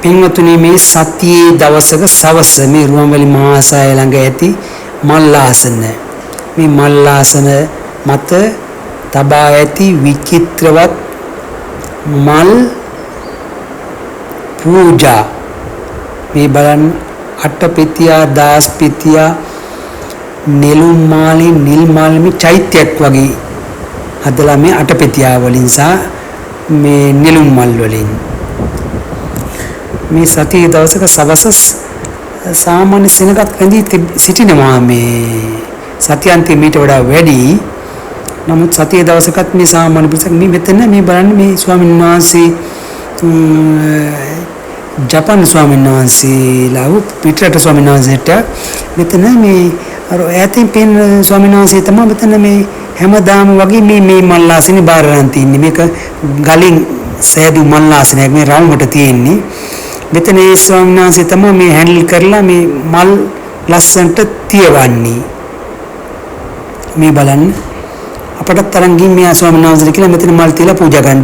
පින්වතුනි මේ සතියේ දවසක සවස මේ රුවන්වැලි මහාසය ළඟ ඇති මල්ලාසන මේ මල්ලාසන මත තබා ඇති විචිත්‍රවත් මල් පූජා මේ බලන්න අටපෙතියා දාස්පෙතියා නෙළුම් මාලේ නිල් මාලේ චෛත්‍යයක් වගේ හදලා මේ අටපෙතියා වලින් සහ මේ නෙළුම් මල් වලින් මේ සතියේ දවසක සවස සාමාන්‍ය සෙනගක් ඇඳී සිටිනවා මේ සතියන්තයේ මීට වඩා වැඩි. නමුත් සතියේ දවසකත් මේ සාමාන්‍ය පිරිසක් මේ මෙතන මේ බලන්න මේ ස්වාමීන් වහන්සේ ජපාන් ස්වාමීන් වහන්සේලා පිටරට ස්වාමීන් වහන්සේට මෙතන මේ අර ඈතින් පේන ස්වාමීන් වහන්සේ තමයි මෙතන මේ හැමදාම වගේ මේ මල්ලාසනේ බාර ගන්න තින්නේ. මේක ගලින් සෑදු මල්ලාසනයක් මේ රවුමට තියෙන්නේ. මෙතන ඒ ස්වාමීන් වහන්සේ තමයි මේ හැන්ඩල් කරලා මේ මල් ලස්සන්ට තියවන්නේ. මේ බලන්න අපටත් තරංගින් මේ ස්වාමීන් වහන්සේ කියලා මෙතන මල් තියලා පූජා කරන්න